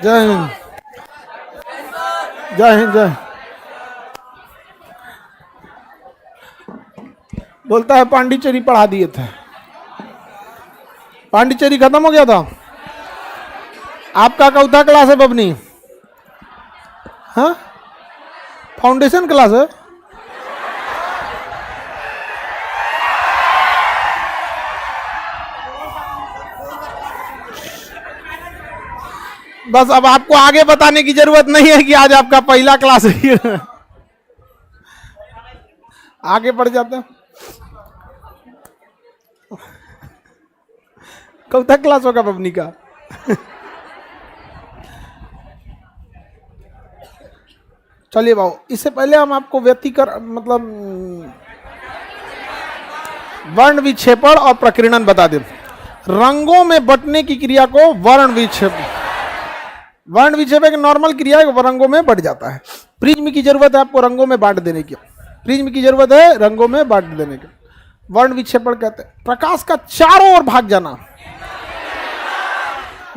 जय हिंद, जय हिंद, जय। बोलता है पांडिचेरी पढ़ा दिए थे, पांडिचेरी खत्म हो गया था। आपका चौथा क्लास है बबनी? हाँ, फाउंडेशन क्लास है। बस अब आपको आगे बताने की जरूरत नहीं है कि आज आपका पहला क्लास है। आगे बढ़ जाते हैं। चौथा क्लास होगा बबनी का। चलिए बाबू, इससे पहले हम आपको मतलब वर्ण विक्षेपण और प्रकीर्णन बता दें। रंगों में बंटने की क्रिया को वर्ण विक्षेपण, वर्ण विक्षेपण एक नॉर्मल क्रिया है, रंगों में बढ़ जाता है। प्रिज्म की जरूरत है आपको रंगों में बांट देने की, प्रिज्म की जरूरत है रंगों में बांट देने की। वर्ण विक्षेपण कहते हैं प्रकाश का चारों ओर भाग जाना,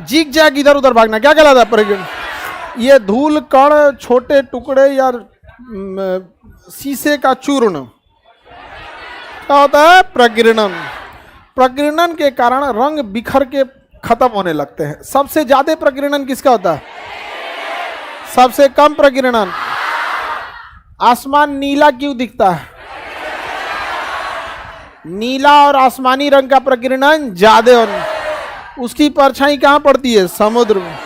जीग जैग इधर उधर भागना, क्या कहलाता है? प्रकीर्णन। ये धूल कण, छोटे टुकड़े या शीशे का चूर्ण क्या होता है? प्रकीर्णन। प्रकीर्णन के कारण रंग बिखर के खत्म होने लगते हैं। सबसे ज्यादा प्रकीर्णन किसका होता है? सबसे कम प्रकीर्णन। आसमान नीला क्यों दिखता है? नीला और आसमानी रंग का प्रकीर्णन ज्यादा होने, उसकी परछाई कहां पड़ती है? समुद्र में।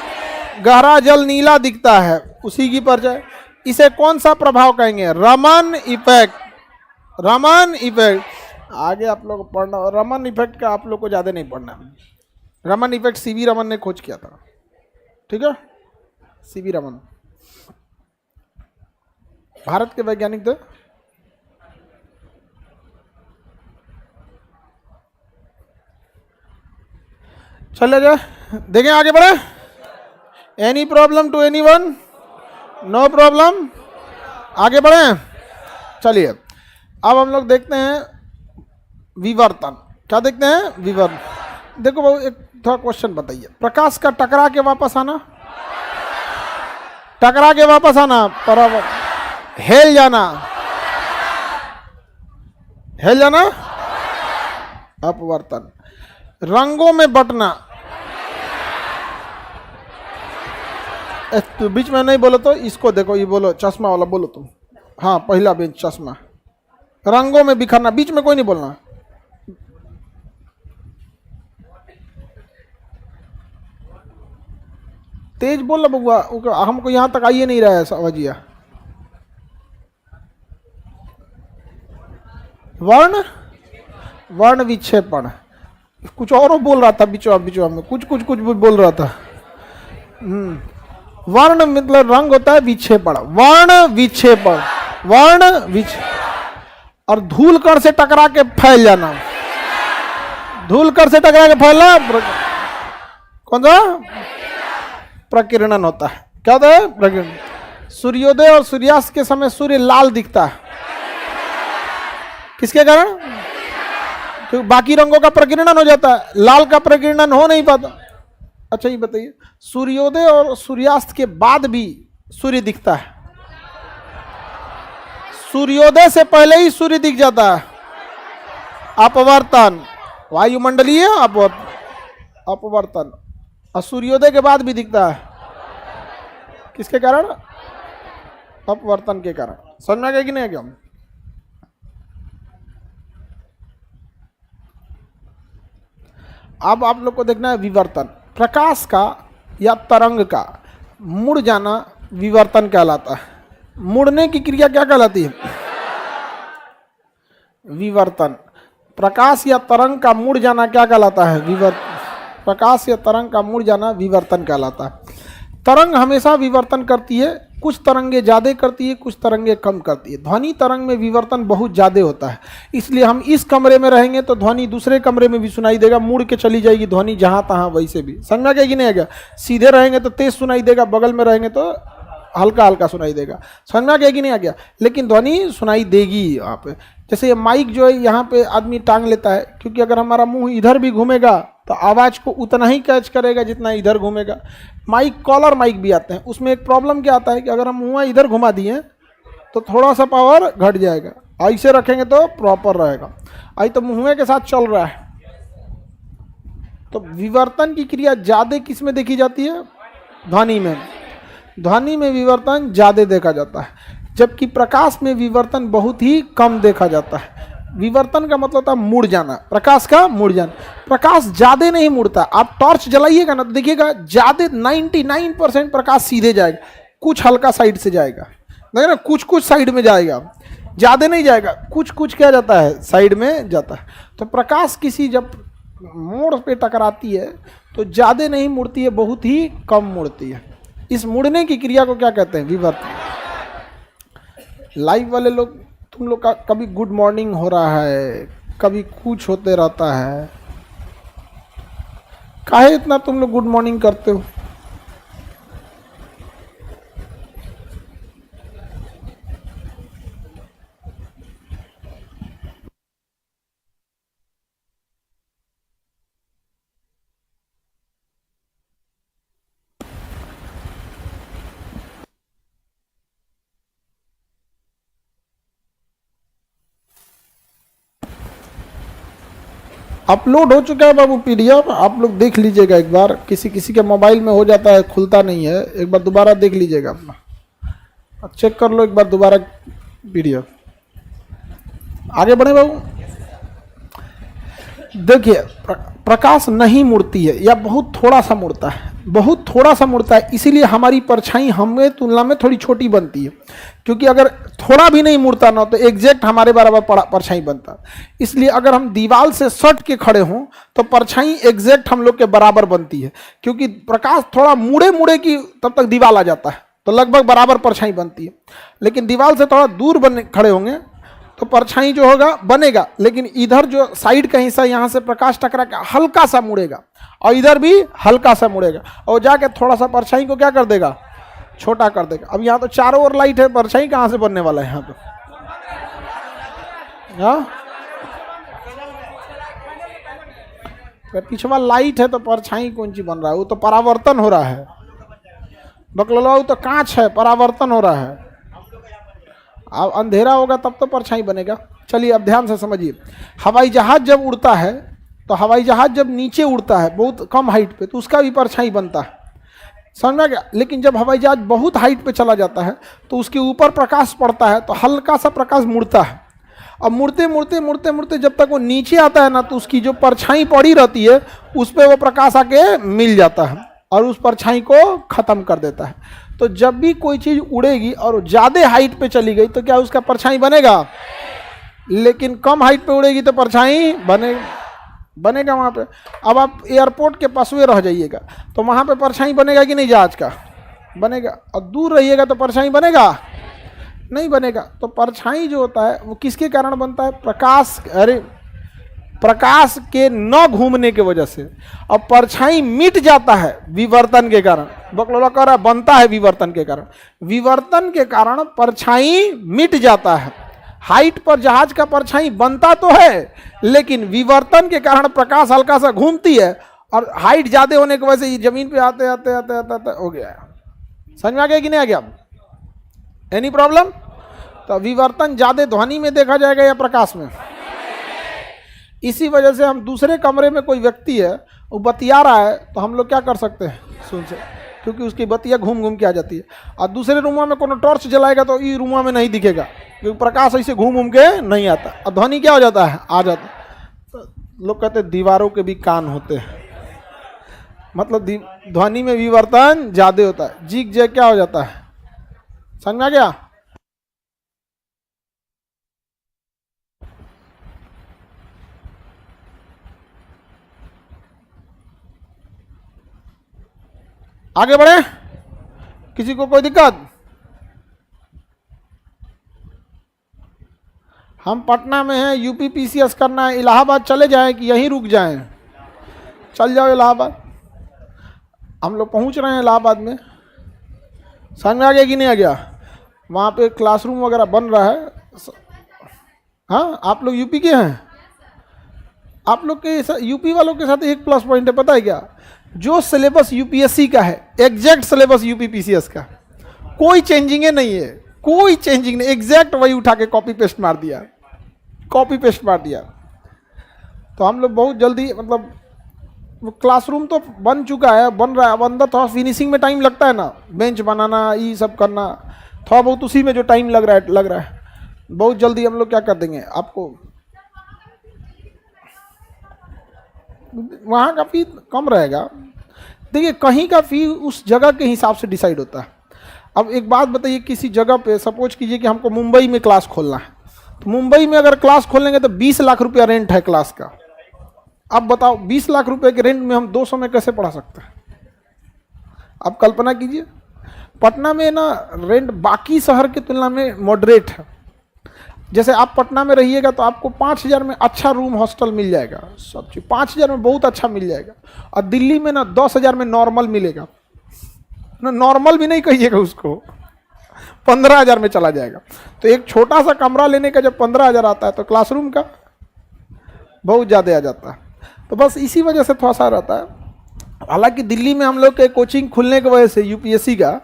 गहरा जल नीला दिखता है, उसी की परछाई। इसे कौन सा प्रभाव कहेंगे? रमन इफेक्ट। रमन इफेक्ट आगे आप लोग पढ़ना, रमन इफेक्ट का आप लोग को ज्यादा नहीं पढ़ना। रमन इफेक्ट सीवी रमन ने खोज किया था, ठीक है? सीवी रमन भारत के वैज्ञानिक थे। चले जाए, देखें आगे बढ़े। Any problem to anyone? No problem, आगे बढ़े। चलिए अब हम लोग देखते हैं विवर्तन। क्या देखते हैं? विवर्तन। देखो बाबू, एक थोड़ा क्वेश्चन बताइए। प्रकाश का टकरा के वापस आना, टकरा के वापस आना, हेल जाना, हेल जाना, अपवर्तन। रंगों में बंटना, तो बीच में नहीं बोलो तो इसको देखो, ये बोलो चश्मा वाला बोलो तुम। हाँ, पहला बेंच चश्मा। रंगों में बिखरना, बीच में कोई नहीं बोलना। तेज बोल बबुआ, हमको यहां तक आइए नहीं रहा है समझिए। वर्ण, वर्ण विक्षेपण। कुछ और बोल रहा था बीचवा बीचवा में, कुछ कुछ कुछ बोल रहा था। वर्ण मतलब रंग होता है, विक्षेपण वर्ण विक्षेपण, वर्ण विक्षेपण। और धूल कण से टकरा के फैल जाना, धूल कण से टकरा के फैलना कौन सा? प्रकीर्णन होता है। क्या होता है? प्रकीर्णन। सूर्योदय और सूर्यास्त के समय सूर्य लाल दिखता है, किसके कारण? क्योंकि बाकी रंगों का प्रकीर्णन हो जाता है, लाल का प्रकीर्णन हो नहीं पाता। अच्छा ये बताइए, सूर्योदय और सूर्यास्त के बाद भी सूर्य दिखता है? सूर्योदय से पहले ही सूर्य दिख जाता है, अपवर्तन। वायुमंडलीय अपवर्तन। और सूर्योदय के बाद भी दिखता है, किसके कारण? अपवर्तन के कारण। समझ में आ गया कि नहीं आ गया? अब आप लोग को देखना है विवर्तन। प्रकाश का या तरंग का मुड़ जाना विवर्तन कहलाता है। मुड़ने की क्रिया क्या कहलाती है? विवर्तन। प्रकाश या तरंग का मुड़ जाना क्या कहलाता है? विवर्तन। प्रकाश या तरंग का मुड़ जाना विवर्तन कहलाता है। तरंग हमेशा विवर्तन करती है, कुछ तरंगे ज़्यादा करती है, कुछ तरंगे कम करती है। ध्वनि तरंग में विवर्तन बहुत ज़्यादा होता है, इसलिए हम इस कमरे में रहेंगे तो ध्वनि दूसरे कमरे में भी सुनाई देगा, मुड़ के चली जाएगी ध्वनि जहाँ तहाँ वैसे भी। समझ में आ गया कि नहीं आ गया? सीधे रहेंगे तो तेज सुनाई देगा, बगल में रहेंगे तो हल्का हल्का सुनाई देगा। समझ में आ गया कि नहीं आ गया? लेकिन ध्वनि सुनाई देगी यहाँ पे। जैसे ये माइक जो है यहाँ पे आदमी टांग लेता है, क्योंकि अगर हमारा मुंह इधर भी घूमेगा तो आवाज़ को उतना ही कैच करेगा जितना इधर घूमेगा। माइक, कॉलर माइक भी आते हैं। उसमें एक प्रॉब्लम क्या आता है कि अगर हम मुँह इधर घुमा दिए तो थोड़ा सा पावर घट जाएगा, ऐसे रखेंगे तो प्रॉपर रहेगा। आई तो मुँह के साथ चल रहा है। तो विवर्तन की क्रिया ज़्यादा किस में देखी जाती है? ध्वनि में। ध्वनि में विवर्तन ज़्यादा देखा जाता है, जबकि प्रकाश में विवर्तन बहुत ही कम देखा जाता है। विवर्तन का मतलब होता है मुड़ जाना, प्रकाश का मुड़ जाना। प्रकाश ज़्यादा नहीं मुड़ता। आप टॉर्च जलाइएगा ना तो देखिएगा ज़्यादा 99% प्रकाश सीधे जाएगा, कुछ हल्का साइड से जाएगा, देखिए ना, कुछ कुछ साइड में जाएगा, ज़्यादा नहीं जाएगा, कुछ कुछ क्या जाता है, साइड में जाता है। तो प्रकाश किसी जब मोड़ पे टकराती है तो ज़्यादा नहीं मुड़ती है, बहुत ही कम मुड़ती है। इस मुड़ने की क्रिया को क्या कहते हैं? विवर्तन। लाइव वाले लोग, तुम लोग का कभी गुड मॉर्निंग हो रहा है, कभी कुछ होते रहता है, काहे इतना तुम लोग गुड मॉर्निंग करते हो? अपलोड हो चुका है बाबू पीडीएफ, आप लोग देख लीजिएगा एक बार। किसी किसी के मोबाइल में हो जाता है, खुलता नहीं है, एक बार दोबारा देख लीजिएगा अपना, चेक कर लो एक बार दोबारा पीडीएफ। आगे बढ़े बाबू। देखिए, प्रकाश नहीं मुड़ती है या बहुत थोड़ा सा मुड़ता है, बहुत थोड़ा सा मुड़ता है, इसीलिए हमारी परछाई हमें तुलना में थोड़ी छोटी बनती है। क्योंकि अगर थोड़ा भी नहीं मुड़ता ना तो एग्जैक्ट हमारे बराबर परछाई बनता। इसलिए अगर हम दीवार से सट के खड़े हों तो परछाई एग्जैक्ट हम लोग के बराबर बनती है। क्योंकि प्रकाश थोड़ा मुड़े मुड़े की तब तक दीवार आ जाता है तो लगभग बराबर परछाई बनती है। लेकिन दीवार से थोड़ा दूर बने खड़े होंगे तो परछाई जो होगा बनेगा, लेकिन इधर जो साइड का हिस्सा यहाँ से प्रकाश टकरा के हल्का सा मुड़ेगा और इधर भी हल्का सा मुड़ेगा और जाके थोड़ा सा परछाई को क्या कर देगा, छोटा कर देगा। अब यहाँ तो चारों ओर लाइट है, परछाई कहाँ से बनने वाला है यहाँ पे? हाँ, पिछवा लाइट है तो परछाई कौन सी बन रहा है? वो तो परावर्तन हो रहा है। बकलोला, वो तो कांच है, परावर्तन हो रहा है। अब अंधेरा होगा तब तो परछाई बनेगा। चलिए अब ध्यान से समझिए। हवाई जहाज जब उड़ता है तो हवाई जहाज जब नीचे उड़ता है बहुत कम हाइट पे तो उसका भी परछाई बनता है, समझ में आ गया। लेकिन जब हवाई जहाज बहुत हाइट पे चला जाता है तो उसके ऊपर प्रकाश पड़ता है तो हल्का सा प्रकाश मुड़ता है। अब मुड़ते मुड़ते मुड़ते मुड़ते जब तक वो नीचे आता है ना तो उसकी जो परछाई पड़ी रहती है उस पर वो प्रकाश आके मिल जाता है और उस परछाई को खत्म कर देता है। तो जब भी कोई चीज़ उड़ेगी और ज़्यादा हाइट पे चली गई तो क्या उसका परछाई बनेगा? लेकिन कम हाइट पे उड़ेगी तो परछाई बनेगा वहाँ पे। अब आप एयरपोर्ट के पास हुए रह जाइएगा तो वहाँ पे परछाई बनेगा कि नहीं? जहाज का बनेगा। और दूर रहिएगा तो परछाई बनेगा? नहीं बनेगा। तो परछाई जो होता है वो किसके कारण बनता है? प्रकाश के न घूमने की वजह से। अब परछाई मिट जाता है विवर्तन के कारण। बकलोला कह रहा है बनता है विवर्तन के कारण। विवर्तन के कारण परछाई मिट जाता है। हाइट पर जहाज का परछाई बनता तो है लेकिन विवर्तन के कारण प्रकाश हल्का सा घूमती है और हाइट ज्यादा होने की वजह से जमीन पे आते आते आते आते, आते हो गया। समझ में आ गया कि नहीं आ गया? Any problem? तो विवर्तन ज्यादा ध्वनि में देखा जाएगा या प्रकाश में? इसी वजह से हम दूसरे कमरे में कोई व्यक्ति है वो बतिया रहा है तो हम लोग क्या कर सकते हैं? सुन से, क्योंकि उसकी बतिया घूम घूम के आ जाती है। और दूसरे रूम में कोनो टॉर्च जलाएगा तो ये रूम में नहीं दिखेगा क्योंकि प्रकाश ऐसे घूम घूम के नहीं आता और ध्वनि क्या हो जाता है? आ जाता है। तो लोग कहते हैं दीवारों के भी कान होते हैं, मतलब ध्वनि में विवर्तन ज्यादा होता है। जिग जैग क्या हो जाता है? समझ में आ गया? आगे बढ़े, किसी को कोई दिक्कत? हम पटना में हैं, यूपी पीसीएस करना है, इलाहाबाद चले जाएं कि यहीं रुक जाएं? चल जाओ इलाहाबाद। हम लोग पहुंच रहे हैं इलाहाबाद में। समझ में आ गया कि नहीं आ गया? वहाँ पे क्लासरूम वगैरह बन रहा है। हाँ, आप लोग यूपी के हैं। आप लोग के यूपी वालों के साथ एक प्लस पॉइंट है, पता है क्या? जो सिलेबस यूपीएससी का है, एग्जैक्ट सिलेबस यूपीपीसीएस का, कोई चेंजिंग नहीं है, कोई चेंजिंग नहीं, एग्जैक्ट वही उठा के कॉपी पेस्ट मार दिया, कॉपी पेस्ट मार दिया। तो हम लोग बहुत जल्दी, मतलब वो क्लासरूम तो बन चुका है, बन रहा है, अब अंदर थोड़ा फिनिशिंग में टाइम लगता है ना, बेंच बनाना, ये सब करना, थोड़ा बहुत उसी में जो टाइम लग रहा है। बहुत जल्दी हम लोग क्या कर देंगे आपको। वहाँ का फी कम रहेगा। देखिए, कहीं का फी उस जगह के हिसाब से डिसाइड होता है। अब एक बात बताइए, किसी जगह पे सपोज कीजिए कि हमको मुंबई में क्लास खोलना है, तो मुंबई में अगर क्लास खोलेंगे तो 20 लाख रुपया रेंट है क्लास का। अब बताओ 20 लाख रुपए के रेंट में हम 200 में कैसे पढ़ा सकते हैं? आप कल्पना कीजिए। पटना में ना रेंट बाकी शहर की तुलना में मॉडरेट है। जैसे आप पटना में रहिएगा तो आपको 5,000 में अच्छा रूम हॉस्टल मिल जाएगा, सब चीज़ 5,000 में बहुत अच्छा मिल जाएगा। और दिल्ली में ना 10,000 में नॉर्मल मिलेगा, ना नॉर्मल भी नहीं कहिएगा उसको, 15,000 में चला जाएगा। तो एक छोटा सा कमरा लेने का जब 15,000 आता है तो क्लासरूम का बहुत ज़्यादा आ जाता है। तो बस इसी वजह से थोड़ा सा रहता है। हालांकि दिल्ली में हम लोग के कोचिंग खुलने की वजह से यूपीएससी का,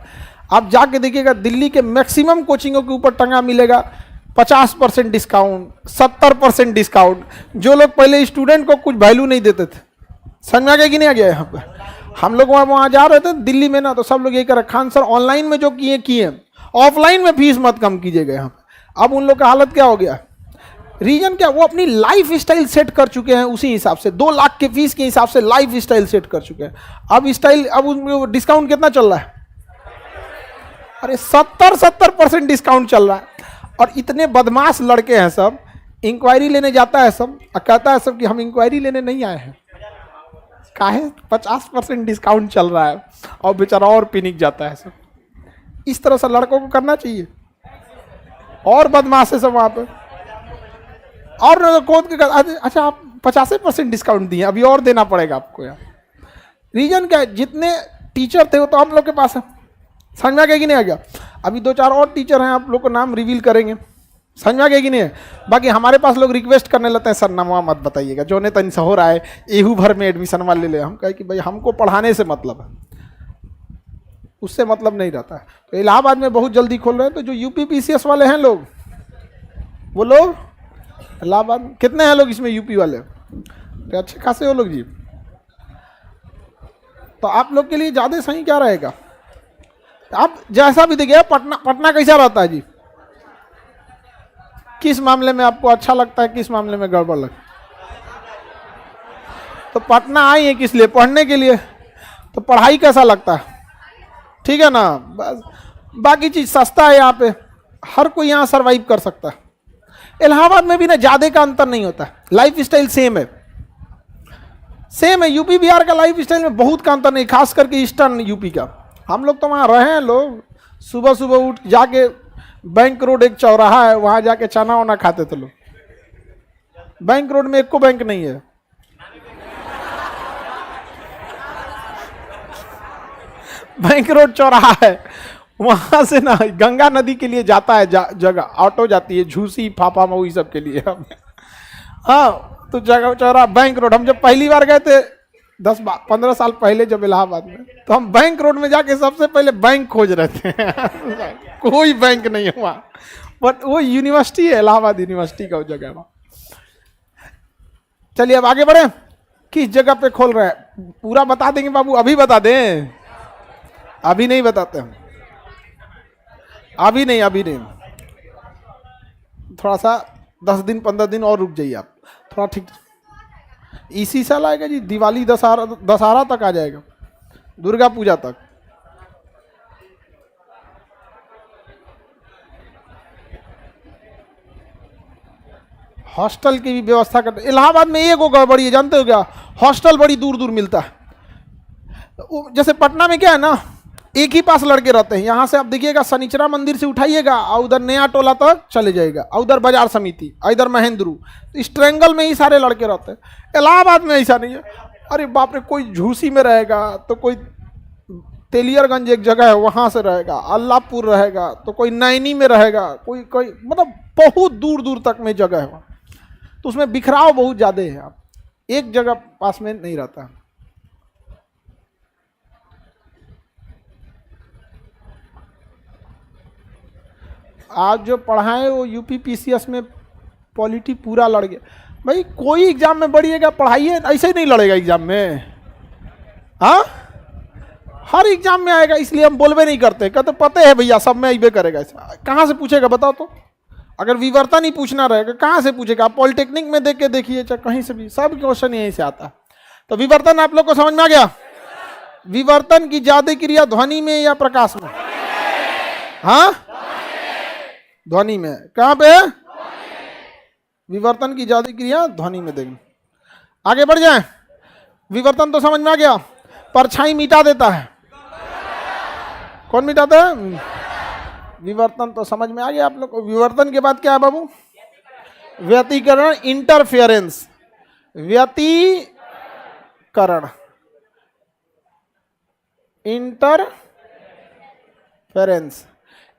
आप जाके देखिएगा दिल्ली के मैक्सिमम कोचिंगों के ऊपर टंगा मिलेगा 50% डिस्काउंट, 70% डिस्काउंट। जो लोग पहले स्टूडेंट को कुछ वैल्यू नहीं देते थे, समझ में आ गया कि नहीं आ गया? यहाँ पे हम लोग वहाँ जा रहे थे दिल्ली में ना, तो सब लोग यही कर रहे, खान सर ऑनलाइन में जो किए ऑफलाइन में फीस मत कम कीजिएगा यहाँ पे। अब उन लोग का हालत क्या हो गया? रीजन क्या? वो अपनी लाइफ स्टाइल सेट कर चुके हैं उसी हिसाब से, 2 लाख के फीस के हिसाब से लाइफ स्टाइल सेट कर चुके हैं। अब उनको डिस्काउंट कितना चल रहा है? अरे 70% डिस्काउंट चल रहा है। और इतने बदमाश लड़के हैं सब, इंक्वायरी लेने जाता है सब, कहता है सब कि हम इंक्वायरी लेने नहीं आए हैं, काहे 50% डिस्काउंट चल रहा है, और बेचारा और पिनिक जाता है सब। इस तरह से लड़कों को करना चाहिए। और बदमाश है सब वहाँ पे, और खोद के अच्छा आप 50% डिस्काउंट दिए, अभी और देना पड़ेगा आपको यार। रीजन क्या है? जितने टीचर थे वो तो हम लोग के पास है, समझ में आ गया कि नहीं आ गया? अभी 2-4 और टीचर हैं, आप लोग को नाम रिवील करेंगे, समझ में आ गया कि नहीं है? बाकी हमारे पास लोग रिक्वेस्ट करने लगते हैं, सर नाम मत बताइएगा, जो ने तन से हो रहा है एहू भर में एडमिशन वाले ले ले। हम कहे कि भाई हमको पढ़ाने से मतलब है, उससे मतलब नहीं रहता है। तो इलाहाबाद में बहुत जल्दी खोल रहे हैं। तो जो यूपीपीसीएस वाले हैं लोग, वो लोग इलाहाबाद कितने हैं लोग इसमें यूपी वाले? तो अच्छे खासे हो लोग जी। तो आप लोग के लिए ज़्यादा सही क्या रहेगा? आप जैसा भी देखिए, पटना कैसा रहता है जी? किस मामले में आपको अच्छा लगता है, किस मामले में गड़बड़ लगता है? तो पटना आई है किस लिए? पढ़ने के लिए। तो पढ़ाई कैसा लगता है? ठीक है ना? बस बाकी चीज़ सस्ता है यहाँ पे, हर कोई यहाँ सरवाइव कर सकता है। इलाहाबाद में भी ना ज़्यादा का अंतर नहीं होता, लाइफ स्टाइल सेम है, सेम है। यूपी बिहार का लाइफ स्टाइल में बहुत का अंतर नहीं, खास करके ईस्टर्न यूपी का। हम लोग तो वहाँ रहे हैं, लोग सुबह सुबह उठ जाके बैंक रोड एक चौराहा है, वहाँ जाके चना वना खाते थे लोग। बैंक रोड में एक को बैंक नहीं है, बैंक रोड चौराहा है, वहां से ना गंगा नदी के लिए जाता है जगह, ऑटो जाती है, झूसी फाफा मऊ सब के लिए। हाँ, तो जगह चौराहा बैंक रोड। हम जब पहली बार गए थे 10-15 साल पहले जब इलाहाबाद में, तो हम बैंक रोड में जाके सबसे पहले बैंक खोज रहे थे। कोई बैंक नहीं है वहाँ, बट वो यूनिवर्सिटी है, इलाहाबाद यूनिवर्सिटी का वो जगह है। चलिए अब आगे बढ़े। किस जगह पे खोल रहे हैं पूरा बता देंगे बाबू, अभी बता दें? अभी नहीं बताते हम, अभी नहीं। थोड़ा सा 10 दिन 15 दिन और रुक जाइए आप, थोड़ा ठीक। इसी साल आएगा जी, दिवाली दशहरा तक आ जाएगा, दुर्गा पूजा तक। हॉस्टल की भी व्यवस्था करते। इलाहाबाद में एक गड़बड़ी है, जानते हो क्या? हॉस्टल बड़ी दूर दूर मिलता है। जैसे पटना में क्या है ना, एक ही पास लड़के रहते हैं। यहाँ से आप देखिएगा, शनिचरा मंदिर से उठाइएगा और उधर नया टोला तक चले जाएगा, और उधर बाजार समिति, इधर महेंद्रू, तो इस ट्रेंगल में ही सारे लड़के रहते हैं। इलाहाबाद में ऐसा नहीं है। अरे बाप रे, कोई झूसी में रहेगा, तो कोई तेलियरगंज एक जगह है वहाँ से रहेगा, अल्लाहपुर रहेगा, तो कोई नैनी में रहेगा, कोई मतलब बहुत दूर दूर तक में जगह है वहाँ। तो उसमें बिखराव बहुत ज़्यादा है, आप एक जगह पास में नहीं रहता। आज जो पढ़ाएं वो यूपी पीसीएस में पॉलिटी पूरा लड़ गया। भाई कोई एग्जाम में बढ़िएगा पढ़ाइए, ऐसे ही नहीं लड़ेगा एग्जाम में। हाँ, हर एग्जाम में आएगा, इसलिए हम बोलबे नहीं करते, कहते पते है भैया सब में अबे करेगा। ऐसा कहाँ से पूछेगा बताओ तो? अगर विवर्तन ही पूछना रहेगा कहाँ से पूछेगा? आप पॉलिटेक्निक में देख के देखिए, चाहे कहीं से भी, सब क्वेश्चन यहीं से आता है। तो विवर्तन आप लोग को समझ में आ गया? विवर्तन की ज्यादा क्रिया ध्वनि में या प्रकाश में? हाँ, ध्वनि में। कहाँ पे? विवर्तन की ज्यादा क्रिया ध्वनि में देंगे। आगे बढ़ जाए। विवर्तन तो समझ में आ गया। परछाई मिटा देता है, कौन मिटाता है? विवर्तन तो समझ में आ गया आप लोग को। विवर्तन के बाद क्या है बाबू? व्यतिकरण, इंटरफेरेंस। व्यतिकरण, इंटरफेरेंस।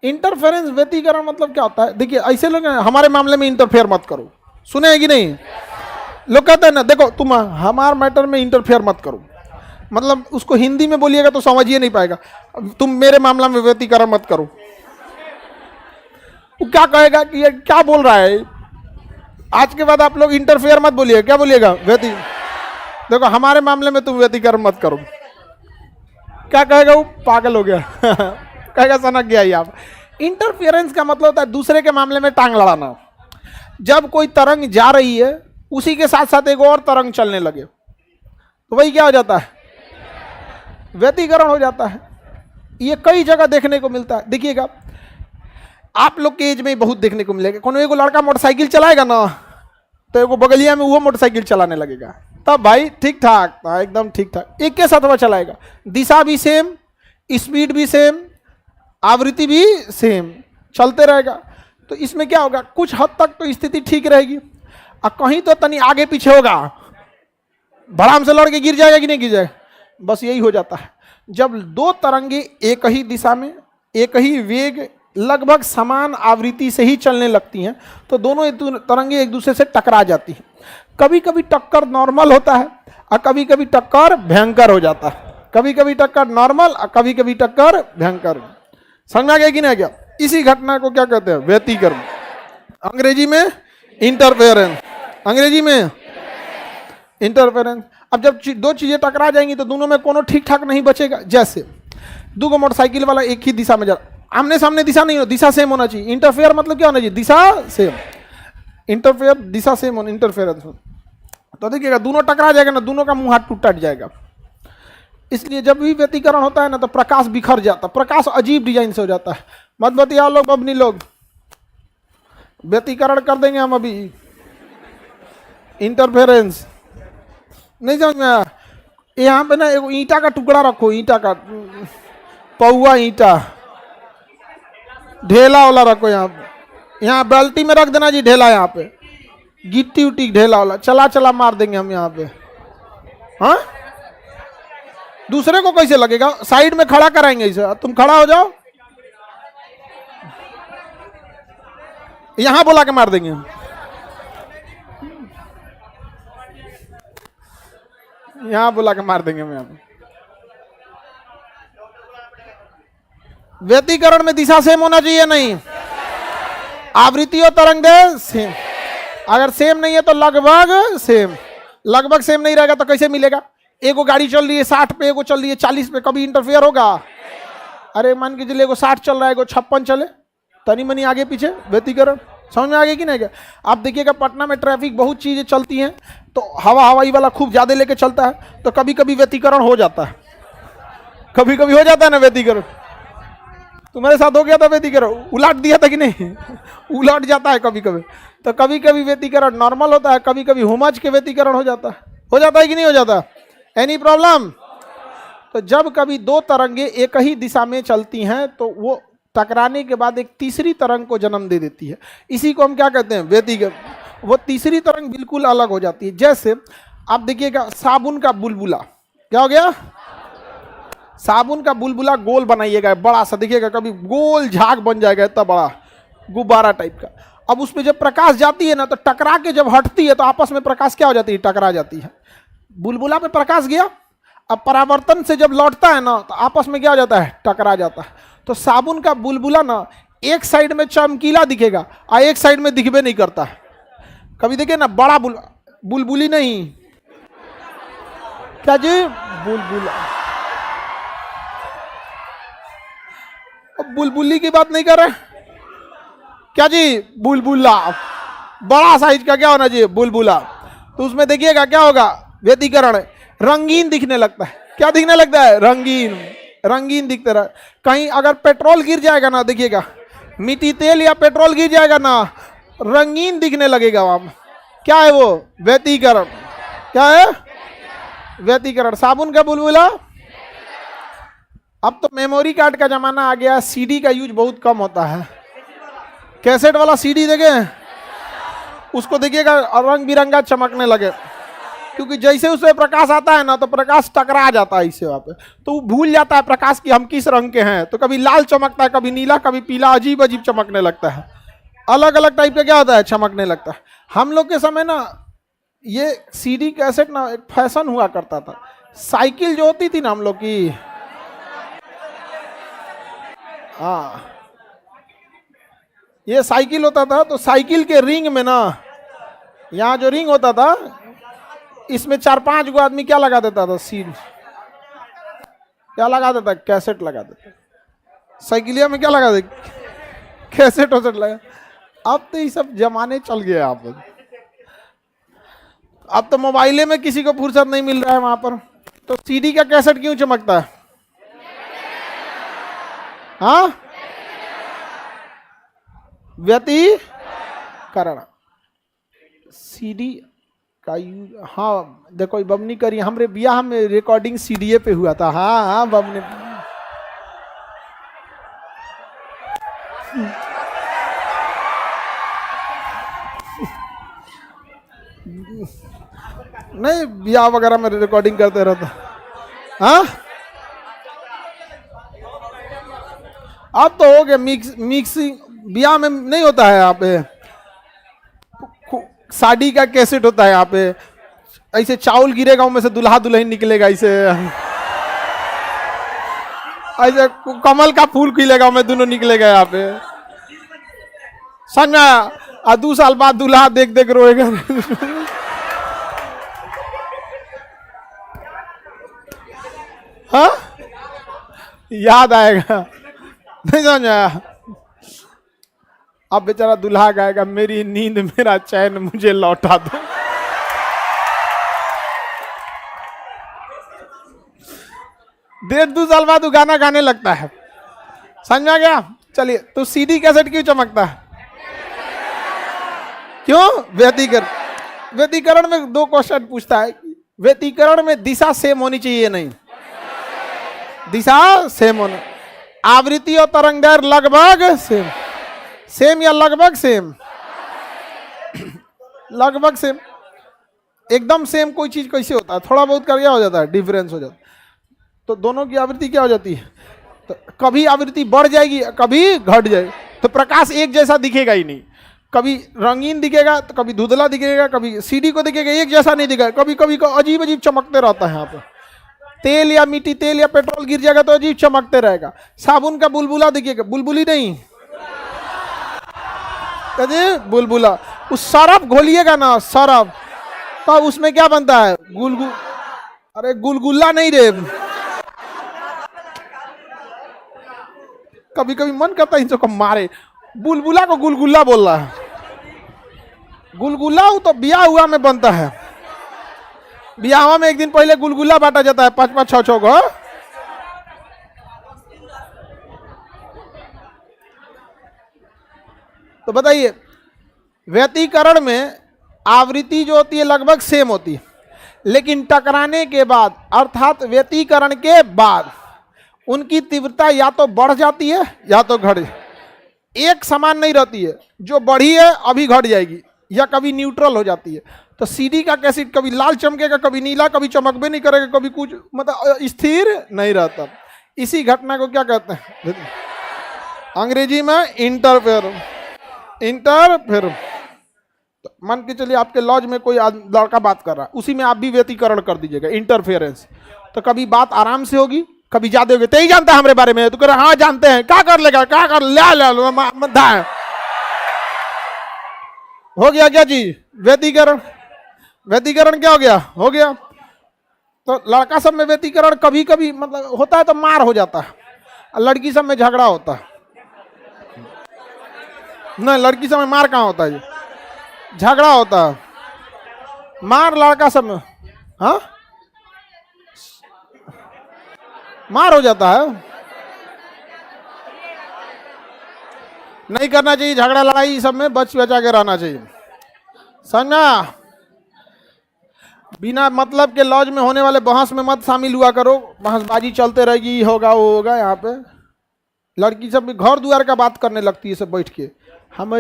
इंटरफेरेंस, व्यतिकरण मतलब क्या होता है? देखिए ऐसे लोग हमारे मामले में इंटरफेयर मत करो, सुने हैं कि नहीं? लोग कहते हैं ना, देखो तुम हमारे मैटर में इंटरफेयर मत करो, मतलब उसको हिंदी में बोलिएगा तो समझिए नहीं पाएगा। तुम मेरे मामला में व्यतिकरण मत करो, वो क्या कहेगा कि ये क्या बोल रहा है? आज के बाद आप लोग इंटरफेयर मत बोलिए, क्या बोलिएगा? देखो हमारे मामले में तुम व्यतिकरण मत करो। क्या कहेगा वो? पागल हो गया कहेगा सनक गया ही आप। इंटरफेरेंस का मतलब होता है दूसरे के मामले में टांग लड़ाना। जब कोई तरंग जा रही है उसी के साथ साथ एक और तरंग चलने लगे तो वही क्या हो जाता है? व्यतिकरण हो जाता है। ये कई जगह देखने को मिलता है। देखिएगा आप लोग के एज में बहुत देखने को मिलेगा। कौन एगो लड़का मोटरसाइकिल चलाएगा ना तो एगो बगलिया में वो मोटरसाइकिल चलाने लगेगा, तब भाई ठीक ठाक, एकदम ठीक ठाक, एक के साथ वह चलाएगा, दिशा भी सेम, स्पीड भी सेम, आवृत्ति भी सेम, चलते रहेगा। तो इसमें क्या होगा? कुछ हद तक तो स्थिति ठीक रहेगी और कहीं तो तनी आगे पीछे होगा, भड़ाम से लड़ के गिर जाएगा कि नहीं गिर जाएगा? बस यही हो जाता है। जब दो तरंगे एक ही दिशा में, एक ही वेग, लगभग समान आवृत्ति से ही चलने लगती हैं तो दोनों तरंगे एक दूसरे से टकरा जाती हैं। कभी कभी टक्कर नॉर्मल होता है और कभी कभी टक्कर भयंकर हो जाता है। कभी कभी टक्कर नॉर्मल और कभी कभी टक्कर भयंकर। समझ में आ गया कि नहीं आ गया? इसी घटना को क्या कहते हैं? व्यतिकरण। अंग्रेजी में इंटरफेरेंस, अंग्रेजी में इंटरफेरेंस। अब जब दो चीजें टकरा जाएंगी तो दोनों में कोनो ठीक ठाक नहीं बचेगा। जैसे दो गो मोटरसाइकिल वाला एक ही दिशा में जा, आमने सामने दिशा नहीं हो, दिशा सेम होना चाहिए। इंटरफेयर मतलब क्या होना चाहिए? दिशा सेम। इंटरफेयर दिशा सेम होना, इंटरफेरेंस। तो देखिएगा दोनों टकरा जाएगा ना, दोनों का मुंह हाथ टूट जाएगा। इसलिए जब भी व्यतिकरण होता है ना तो प्रकाश बिखर जाता है, प्रकाश अजीब डिजाइन से हो जाता है। मत बतिया लोग, बबनी लोग, व्यतिकरण कर देंगे हम अभी। इंटरफेरेंस नहीं समझ में आया? यहाँ पे ना एक ईंटा का टुकड़ा रखो, ईंटा का पौआ, ईंटा ढेला वाला रखो यहाँ बाल्टी में रख देना जी, ढेला यहाँ पे, गिट्टी उट्टी ढेला वाला, चला चला मार देंगे हम यहाँ पे। हाँ, दूसरे को कैसे लगेगा? साइड में खड़ा कराएंगे इसे, तुम खड़ा हो जाओ, यहां बुला के मार देंगे। यहां बुला के मार देंगे हम। यहाँ पे व्यतिकरण में दिशा सेम होना चाहिए नहीं? आवृत्ति और तरंग सेम। अगर सेम नहीं है तो लगभग सेम। लगभग सेम नहीं रहेगा तो कैसे मिलेगा? एगो गाड़ी चल रही है 60 पे, एगो चल रही है 40 पे, कभी इंटरफेयर होगा? अरे मान के चलिए एगो 60 चल रहा है, एगो 56 चले, तनी मनी आगे पीछे, व्यतिकरण। समझ में आ गया कि नहीं? आप देखिएगा पटना में ट्रैफिक बहुत चीजें चलती हैं तो हवाई वाला खूब ज्यादा लेके चलता है तो कभी कभी व्यतिकरण हो जाता है। कभी कभी हो जाता है ना व्यतिकरण। तुम्हारे साथ हो गया था व्यतिकरण? उलट दिया था कि नहीं? उलट जाता है कभी कभी। तो कभी कभी व्यतिकरण नॉर्मल होता है, कभी कभी हुमज के व्यतिकरण हो जाता है। हो जाता है कि नहीं हो जाता? Any problem? तो जब कभी दो तरंगे एक ही दिशा में चलती हैं तो वो टकराने के बाद एक तीसरी तरंग को जन्म दे देती है। इसी को हम क्या कहते हैं? व्यतिकरण। वो तीसरी तरंग बिल्कुल अलग हो जाती है। जैसे आप देखिएगा साबुन का बुलबुला, क्या हो गया? साबुन का बुलबुला गोल बनाइएगा बड़ा सा, देखिएगा कभी गोल झाग बन जाएगा इतना बड़ा, गुब्बारा टाइप का। अब उसमें जब प्रकाश जाती है ना तो टकरा के जब हटती है तो आपस में प्रकाश क्या हो जाती है? टकरा जाती है। बुलबुला पे प्रकाश गया, अब परावर्तन से जब लौटता है ना तो आपस में क्या हो जाता है? टकरा जाता है। तो साबुन का बुलबुला ना एक साइड में चमकीला दिखेगा और एक साइड में दिखबे नहीं करता है। कभी देखिए ना, बड़ा बुलबुली नहीं, क्या जी, बुलबुला। अब बुलबुली की बात नहीं कर रहे, क्या जी, बुलबुला। बड़ा साइज का क्या होना चाहिए, बुलबुला। तो उसमें देखिएगा क्या होगा, व्यतिकरण, रंगीन दिखने लगता है। क्या दिखने लगता है, रंगीन, रंगीन दिखते रहे। कहीं अगर पेट्रोल गिर जाएगा ना, देखिएगा मिट्टी तेल या पेट्रोल गिर जाएगा ना, रंगीन दिखने लगेगा वहां। क्या है वो, व्यतिकरण। क्या है, व्यतिकरण। साबुन का बुलबुला। अब तो मेमोरी कार्ड का जमाना आ गया, सीडी का यूज बहुत कम होता है। कैसेट वाला सीडी देखे, उसको देखिएगा रंग बिरंगा चमकने लगे, क्योंकि जैसे उसमें प्रकाश आता है ना तो प्रकाश टकरा जाता है इससे वहाँ पे, तो वो भूल जाता है प्रकाश की हम किस रंग के हैं। तो कभी लाल चमकता है, कभी नीला, कभी पीला, अजीब अजीब चमकने लगता है। अलग अलग टाइप का क्या होता है, चमकने लगता है। हम लोग के समय ना ये सीडी कैसेट ना एक फैशन हुआ करता था। साइकिल जो होती थी ना हम लोग की, हाँ, ये साइकिल होता था, तो साइकिल के रिंग में ना, यहाँ जो रिंग होता था, इसमें 4-5 गो आदमी क्या लगा देता था, सीड क्या लगा देता, कैसेट लगा देता। साइकिलिया में क्या लगा दे, कैसेट वसेट लगा। अब तो ये सब जमाने चल गए। अब तो मोबाइले में किसी को फुर्सत नहीं मिल रहा है वहां पर, तो सीडी का कैसेट क्यों चमकता है, हाँ, व्यतिकरण। सीडी का यूज, हाँ देखो बमनी करी, हमरे बियाह में रिकॉर्डिंग सीडीए पे हुआ था। हाँ हाँ बमनी, नहीं बियाह वगैरह में रिकॉर्डिंग करते रहता। हाँ अब तो हो गया मिक्सिंग, बियाह में नहीं होता है। यहाँ पे शादी का कैसेट होता है, यहाँ पे ऐसे चावल गिरेगा उनमें से दूल्हा दुल्हन निकलेगा, ऐसे ऐसे कमल का फूल खिलेगा उनमें दोनों निकलेगा यहाँ पे, समझा। और 2 साल बाद दूल्हा देख देख रोएगा। हाँ याद आएगा, नहीं समझा। अब बेचारा दूल्हा गाएगा, मेरी नींद मेरा चैन मुझे लौटा दो। डेढ़ 2 साल बाद वो गाना गाने लगता है, समझा गया। चलिए, तो सीडी कैसेट क्यों चमकता है, क्यों, व्यतिकरण। व्यतिकरण में 2 क्वेश्चन पूछता है। व्यतिकरण में दिशा सेम होनी चाहिए, नहीं, दिशा सेम होना, आवृत्ति और तरंग दैर्घ्य लगभग सेम, सेम या लगभग सेम, लगभग सेम। एकदम सेम कोई चीज कैसे होता है, थोड़ा बहुत क्या हो जाता है, डिफरेंस हो जाता है। तो दोनों की आवृत्ति क्या हो जाती है, तो कभी आवृत्ति बढ़ जाएगी, कभी घट जाएगी। तो प्रकाश एक जैसा दिखेगा ही नहीं, कभी रंगीन दिखेगा तो कभी धुंधला दिखेगा, कभी सीडी को दिखेगा एक जैसा नहीं दिखेगा, कभी कभी अजीब अजीब चमकते रहता है। यहाँ पे तेल या मिट्टी तेल या पेट्रोल गिर जाएगा तो अजीब चमकते रहेगा। साबुन का बुलबुला दिखेगा, बुलबुली नहीं, बुलबुला। उस सरफ घोलिएगा ना, सरफ, तो उसमें क्या बनता है, अरे गुलगुल्ला नहीं रे। कभी कभी मन करता है इन सबको मारे, बुलबुला को गुलगुल्ला बोल रहा है। गुलगुल्ला तो ब्याह हुआ में बनता है, ब्याह में एक दिन पहले गुलगुल्ला बांटा जाता है 5-5, 6-6 को। तो बताइए, व्यतिकरण में आवृत्ति जो होती है लगभग सेम होती है, लेकिन टकराने के बाद अर्थात व्यतिकरण के बाद उनकी तीव्रता या तो बढ़ जाती है या तो घट, एक समान नहीं रहती है। जो बढ़ी है अभी घट जाएगी या कभी न्यूट्रल हो जाती है। तो सीडी का कैसेट कभी लाल चमकेगा, कभी नीला, कभी चमकबे नहीं करेगा, कभी कुछ, मतलब स्थिर नहीं रहता। इसी घटना को क्या कहते हैं अंग्रेजी में, इंटरफेयर। इंटरफेयर, तो मान के चलिए आपके लॉज में कोई लड़का बात कर रहा है, उसी में आप भी व्यतिकरण कर दीजिएगा, इंटरफेरेंस। तो कभी बात आराम से होगी, कभी ज्यादा हो गए तो ही जानता है हमारे बारे में, तो कह रहा हाँ जानते हैं, क्या कर लेगा, क्या कर ले मद्दा है। हो गया क्या चीज, व्यतीकरण। व्यतीकरण क्या हो गया। तो लड़का सब में व्यतीकरण कभी कभी मतलब होता है तो मार हो जाता है, लड़की सब में झगड़ा होता है। नहीं, लड़की सब में मार कहाँ होता है जी, झगड़ा होता है, मार लड़का सब में, हाँ मार हो जाता है। नहीं करना चाहिए झगड़ा लड़ाई, सब में बच बचा के रहना चाहिए, समझा। बिना मतलब के लॉज में होने वाले बहस में मत शामिल हुआ करो, बहसबाजी चलते रहेगी, होगा वो होगा। यहाँ पे लड़की सब भी घर द्वार का बात करने लगती है सब बैठ के, हम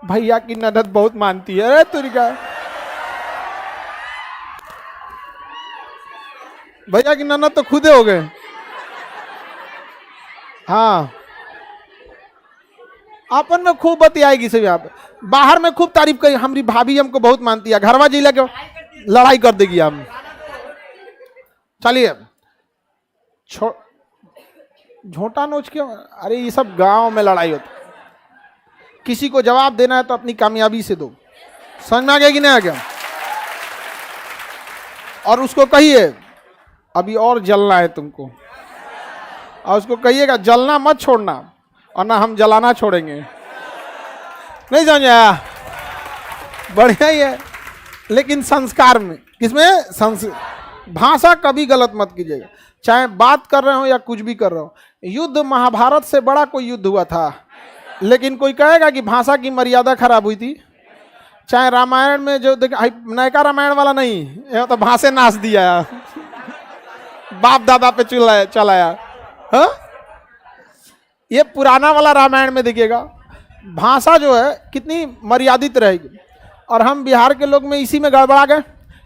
भैया की ननद बहुत मानती है, अरे तुरिका भैया की ननद तो खुदे हो गए। हाँ, अपन में खूब बतियाएगी सब, यहाँ पे बाहर में खूब तारीफ करी, हमारी भाभी हमको बहुत मानती है, घरवा जिला के लड़ाई कर देगी हम। चलिए झोटा नोच के, अरे ये सब गांव में लड़ाई होती, किसी को जवाब देना है तो अपनी कामयाबी से दो, समझ में आ गया कि नहीं आ गया। और उसको कहिए अभी और जलना है तुमको, और उसको कहिएगा जलना मत छोड़ना, और ना हम जलाना छोड़ेंगे। नहीं समझ आया, बढ़िया ही है, लेकिन संस्कार में, किसमें भाषा कभी गलत मत कीजिएगा, चाहे बात कर रहे हो या कुछ भी कर रहे हो। युद्ध महाभारत से बड़ा कोई युद्ध हुआ था, लेकिन कोई कहेगा कि भाषा की मर्यादा खराब हुई थी। चाहे रामायण में जो नयका रामायण वाला नहीं, यह तो भाषा नाच दिया बाप दादा पे चलाया। हाँ, ये पुराना वाला रामायण में देखिएगा, भाषा जो है कितनी मर्यादित रहेगी, और हम बिहार के लोग में इसी में गड़बड़ा गए,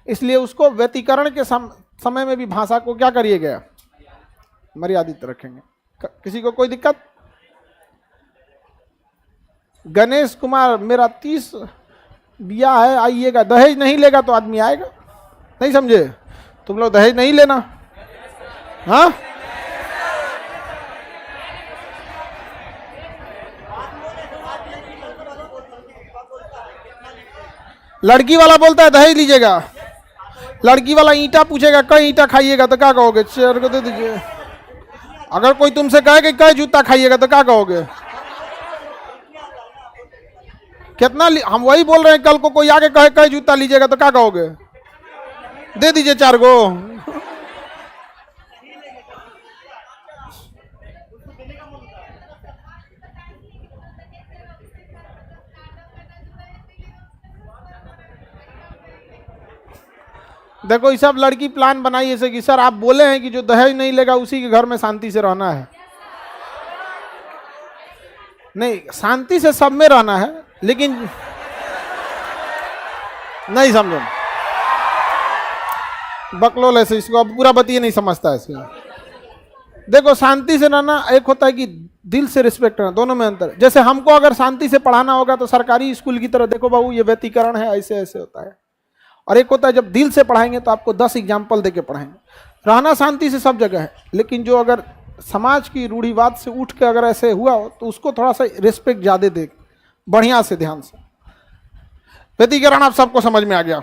इसलिए उसको व्यतीकरण के समय में भी भाषा को क्या करिएगा, मर्यादित रखेंगे। किसी को कोई दिक्कत। गणेश कुमार मेरा 30 ब्याह है, आइएगा। दहेज नहीं लेगा तो आदमी आएगा, नहीं समझे, तुम लोग दहेज नहीं लेना। हाँ, लड़की वाला बोलता है दहेज लीजिएगा, लड़की वाला ईंटा पूछेगा कई ईंटा खाइएगा तो क्या कहोगे, 4 को दे दीजिए। अगर कोई तुमसे कहे कि कई जूता खाइएगा तो क्या कहोगे, कितना हम वही बोल रहे हैं, कल को कोई आके कहे कई जूता लीजिएगा तो क्या कहोगे, दे दीजिए 4 को। देखो ये सब लड़की प्लान बनाई ऐसे कि सर आप बोले हैं कि जो दहेज नहीं लेगा उसी के घर में शांति से रहना है। नहीं, शांति से सब में रहना है, लेकिन नहीं समझो, बकलोल ऐसे, इसको अब पूरा बतिए नहीं समझता है इसको। देखो शांति से रहना एक होता है कि दिल से रिस्पेक्ट करना, दोनों में अंतर है। जैसे हमको अगर शांति से पढ़ाना होगा तो सरकारी स्कूल की तरह, देखो बाबू ये व्यतीकरण है, ऐसे ऐसे होता है। और एक होता है जब दिल से पढ़ाएंगे तो आपको 10 एग्जाम्पल देके पढ़ाएंगे। रहना शांति से सब जगह है, लेकिन जो अगर समाज की रूढ़िवाद से उठ के अगर ऐसे हुआ हो तो उसको थोड़ा सा रिस्पेक्ट ज़्यादा दे, बढ़िया से, ध्यान से। व्यतीकरण आप सबको समझ में आ गया,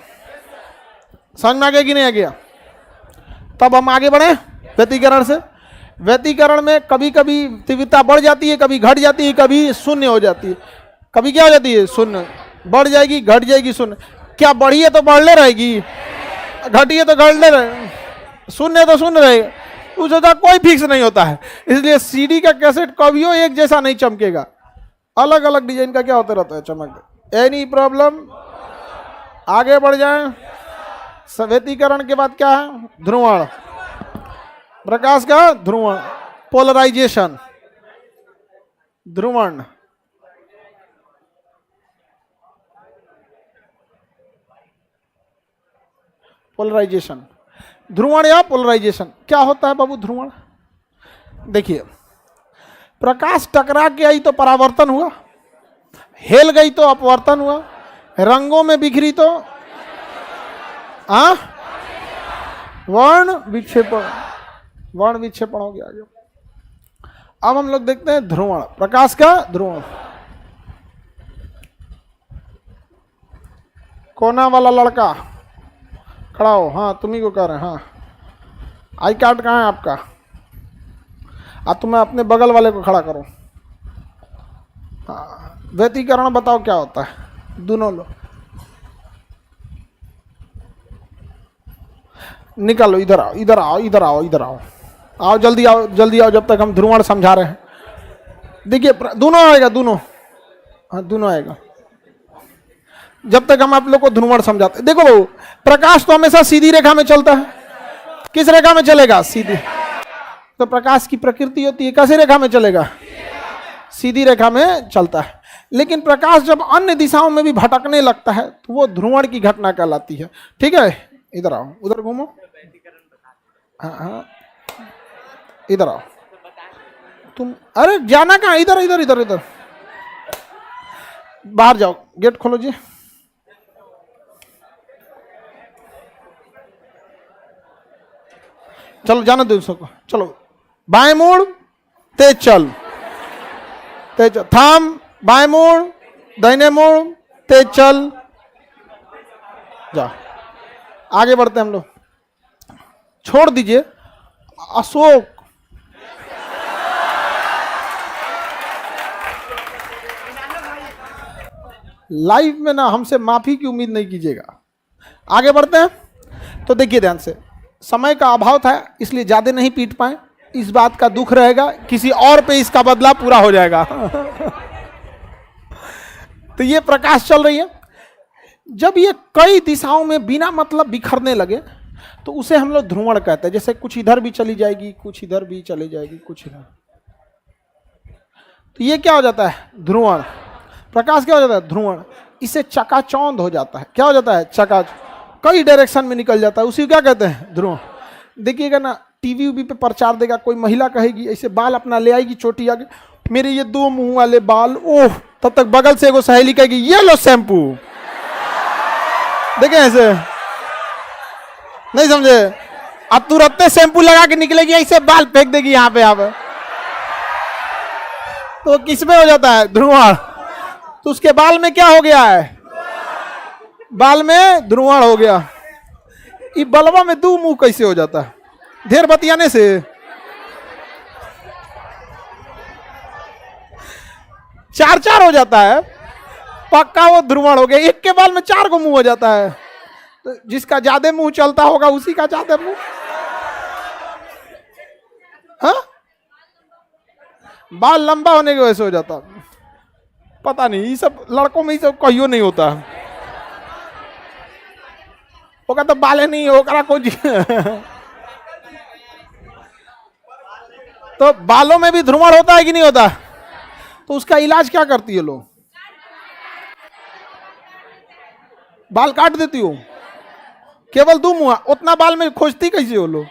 समझ में आ गया कि नहीं आ गया। तब हम आगे बढ़े व्यतीकरण से। व्यतीकरण में कभी कभी तीव्रता बढ़ जाती है, कभी घट जाती है, कभी शून्य हो जाती है। कभी क्या हो जाती है, शून्य, बढ़ जाएगी, घट जाएगी, शून्य। क्या बढ़ी है तो बढ़ले रहेगी, घटी है तो घटले रहे, शून्य तो शून्य रहेगा, उसका कोई फिक्स नहीं होता है। इसलिए सीडी का कैसेट कभी एक जैसा नहीं चमकेगा, अलग अलग डिजाइन का क्या होता रहता है, चमक। एनी प्रॉब्लम, आगे बढ़ जाए। व्यतीकरण के बाद क्या है, ध्रुवण, प्रकाश का ध्रुवण, पोलराइजेशन, ध्रुवण। पोलराइजेशन, ध्रुवण या पोलराइजेशन क्या होता है बाबू। ध्रुवण देखिए, प्रकाश टकरा के आई तो परावर्तन हुआ, हेल गई तो अपवर्तन हुआ, रंगों में बिखरी तो वर्ण विक्षेपण। वर्ण विक्षेपण हो गया आगे। अब हम लोग देखते हैं ध्रुवण, प्रकाश का ध्रुवण। कोना वाला लड़का खड़ा हो, हाँ तुम ही को कह रहे हैं। हाँ, आई कार्ड कहाँ है आपका? अब तुम्हें अपने बगल वाले को खड़ा करो। हाँ, व्यतिकरण बताओ क्या होता है? दोनों लोग निकालो, इधर आओ, इधर आओ, इधर आओ, इधर आओ, आओ जल्दी आओ, जल्दी आओ, जब तक हम ध्रुवण समझा रहे हैं। देखिए दोनों आएगा, दोनों, हाँ दोनों आएगा, जब तक हम आप लोग को ध्रुवण समझाते। देखो बाबू, प्रकाश तो हमेशा सीधी रेखा में चलता है। किस रेखा में चलेगा? सीधी। तो प्रकाश की प्रकृति होती है कैसी रेखा में चलेगा? सीधी रेखा में चलता है। लेकिन प्रकाश जब अन्य दिशाओं में भी भटकने लगता है तो वो ध्रुवण की घटना कहलाती है। ठीक है, इधर आओ, उधर घूमो, हाँ हाँ, इधर आओ तुम। अरे जाना कहाँ? इधर इधर इधर इधर, बाहर जाओ, गेट खोलो जी। चलो जाना दो उसको, चलो बाएं मुड़, तेज चल, तेज चल, थाम, बाएं मुड़, दाहिने मुड़, तेज चल, जा। आगे बढ़ते हम लोग। छोड़ दीजिए अशोक, लाइव में ना हमसे माफी की उम्मीद नहीं कीजिएगा। आगे बढ़ते हैं। तो देखिए ध्यान से, समय का अभाव था इसलिए ज्यादा नहीं पीट पाए, इस बात का दुख रहेगा, किसी और पे इसका बदला पूरा हो जाएगा। तो ये प्रकाश चल रही है, जब ये कई दिशाओं में बिना मतलब बिखरने लगे तो उसे हम लोग ध्रुवण कहते हैं। जैसे कुछ इधर भी चली जाएगी, कुछ इधर भी चली जाएगी, कुछ इधर, तो ये क्या हो जाता है? ध्रुवण। प्रकाश क्या हो जाता है? ध्रुवण। इसे चकाचौंध हो जाता है। क्या हो जाता है? कई डायरेक्शन में निकल जाता है, उसी को क्या कहते हैं? ध्रुवण। देखिएगा ना, टीवी वीवी पे प्रचार देगा, कोई महिला कहेगी ऐसे बाल अपना ले आएगी चोटी आगे, मेरे ये दो मुंह वाले बाल, ओह, तब तक बगल से एगो सहेली कहेगी ये लो शैम्पू। देखे ऐसे, नहीं समझे? अब तुरंत शैम्पू लगा के निकलेगी, ऐसे बाल फेंक देगी यहाँ पे, यहाँ पे। तो किसमें हो जाता है? ध्रुवण। तो उसके बाल में क्या हो गया है? बाल में ध्रुवण हो गया। ये बलवा में दो मुंह कैसे हो जाता है? ढेर बतियाने से। चार चार हो जाता है, पक्का वो ध्रुवण हो गया। एक के बाल में चार को मुंह हो जाता है, तो जिसका ज्यादा मुंह चलता होगा उसी का ज्यादा मुंह। हाँ, बाल लंबा होने की वजह से हो जाता, पता नहीं, ये सब लड़कों में ये सब कहियो नहीं होता। होगा तो बाले नहीं होगा कुछ। तो बालों में भी ध्रुवण होता है कि नहीं होता? तो उसका इलाज क्या करती है लोग? बाल काट देती हो, केवल दो मुंह, उतना बाल में खोजती कैसे हो लोग?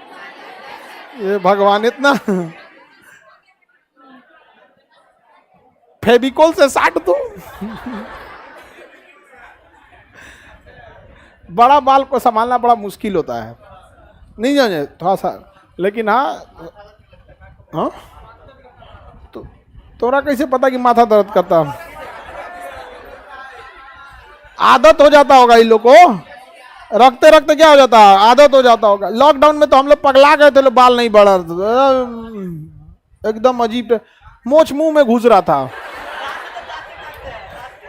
ये भगवान, इतना फेविकोल से साट दो। बड़ा बाल को संभालना बड़ा मुश्किल होता है, नहीं जाने थोड़ा सा। लेकिन हाँ, तो तोरा कैसे पता कि माथा दर्द करता? आदत हो जाता होगा इन लोग को, रखते रखते क्या हो जाता है? आदत हो जाता होगा। लॉकडाउन में तो हम लोग पगला गए थे, बाल नहीं बढ़ा, एकदम अजीब, मोछ मुंह में घुस रहा था।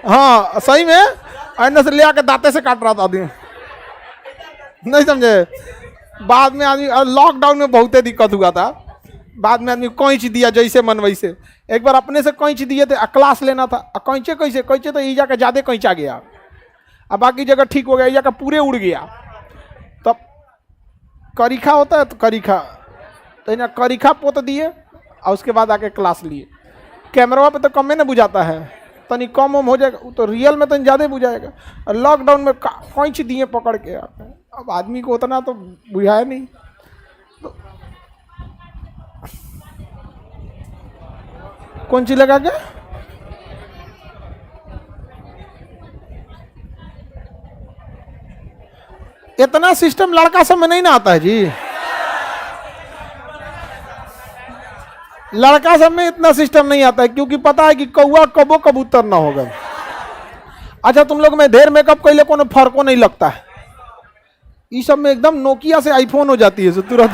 हाँ सही में, ऐसे से ले आके दांते से काट रहा था आदमी, नहीं समझे? बाद में आदमी, लॉकडाउन में बहुत दिक्कत हुआ था, बाद में आदमी कैंची दिया जैसे मन वैसे। एक बार अपने से कैंची दिए थे, क्लास लेना था, कैंचे कैसे कैंचे तो ईजा का ज्यादा कैंचा गया, अब बाकी जगह ठीक हो गया, ईजा का पूरे उड़ गया। तब करीखा होता है, तो करीखा, तो इन्हें करीखा पोत दिए और उसके बाद आके क्लास लिए। कैमरा पे तो कम ना बुझाता है, तनी कम हो जाएगा, तो रियल में तो ज़्यादा बुझाएगा। और लॉकडाउन में कैंची दिए पकड़ के, अब आदमी को उतना तो बुझाया नहीं। तो कौन सी लगा के? इतना सिस्टम लड़का सब में नहीं ना आता है जी। लड़का सब में इतना सिस्टम नहीं आता है, क्योंकि पता है कि कौआ कबो कबूतर ना होगा। अच्छा तुम लोग में ढेर मेकअप कैले कोनो फर्को नहीं लगता है, इस सब में एकदम नोकिया से आईफोन हो जाती है तुरंत।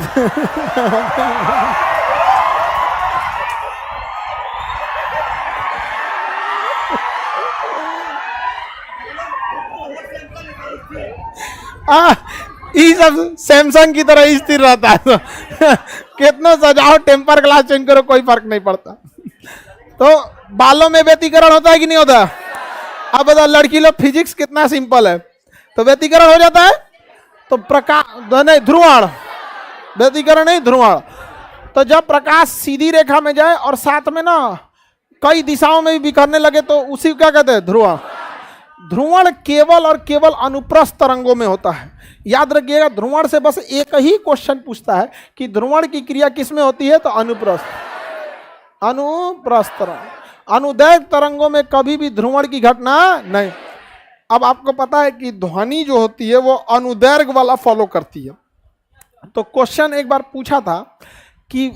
ये सब सैमसंग की तरह स्थिर रहता है। कितना सजाओ, टेम्पर ग्लास चेंज करो, कोई फर्क नहीं पड़ता। तो बालों में व्यतिकरण होता है कि नहीं होता? अब बताओ, लड़की लोग फिजिक्स कितना सिंपल है, तो व्यतिकरण हो जाता है। तो प्रकाश नहीं, ध्रुवण, व्यतिकरण नहीं, ध्रुवण। तो जब प्रकाश सीधी रेखा में जाए और साथ में ना कई दिशाओं में भी बिखरने लगे तो उसी को क्या कहते हैं? ध्रुवण। ध्रुवण केवल और केवल अनुप्रस्थ तरंगों में होता है। याद रखिएगा, ध्रुवण से बस एक ही क्वेश्चन पूछता है कि ध्रुवण की क्रिया किस में होती है, तो अनुप्रस्थ, अनुप्रस्थ तरंग। अनुदैर्घ्य तरंगों में कभी भी ध्रुवण की घटना नहीं। अब आपको पता है कि ध्वनि जो होती है वो अनुदैर्घ्य वाला फॉलो करती है। तो क्वेश्चन एक बार पूछा था कि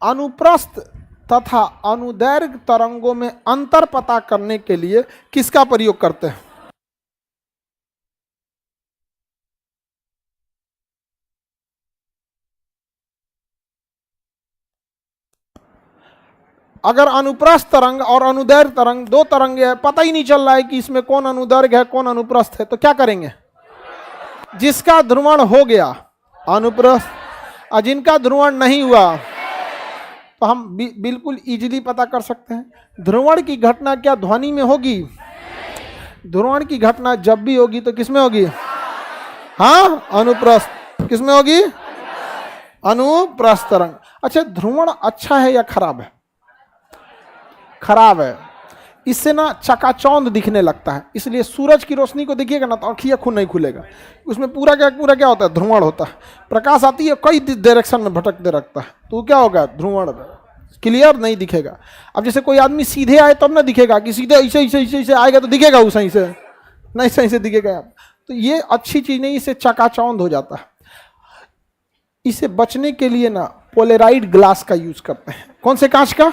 अनुप्रस्थ तथा अनुदैर्घ्य तरंगों में अंतर पता करने के लिए किसका प्रयोग करते हैं? अगर अनुप्रस्थ तरंग और अनुदैर्घ्य तरंग, दो तरंगे हैं, पता ही नहीं चल रहा है कि इसमें कौन अनुदैर्घ्य है कौन अनुप्रस्थ है, तो क्या करेंगे? जिसका ध्रुवण हो गया अनुप्रस्थ, और जिनका ध्रुवण नहीं हुआ तो हम बिल्कुल इजीली पता कर सकते हैं। ध्रुवण की घटना क्या ध्वनि में होगी? ध्रुवण की घटना जब भी होगी तो किसमें होगी? हाँ, अनुप्रस्थ। किसमें होगी? अनुप्रस्थ तरंग। अच्छा, ध्रुवण अच्छा है या खराब है? खराब है। इससे ना चकाचौंध दिखने लगता है, इसलिए सूरज की रोशनी को देखिएगा ना तो आँखियाँ खुद नहीं खुलेगा। उसमें पूरा क्या होता है? ध्रुवण होता है। प्रकाश आती है कई डायरेक्शन में भटकते रखता है, तो क्या होगा? ध्रुवण, क्लियर नहीं दिखेगा। अब जैसे कोई आदमी सीधे आए तब ना दिखेगा, कि सीधे ऐसे ऐसे ऐसे ऐसे आएगा तो दिखेगा वो सही से नहीं, सही से दिखेगा। तो ये अच्छी चीज़ नहीं, इससे चकाचौंध हो जाता है। इसे बचने के लिए ना पोलेराइड ग्लास का यूज करते हैं। कौन से कांच का?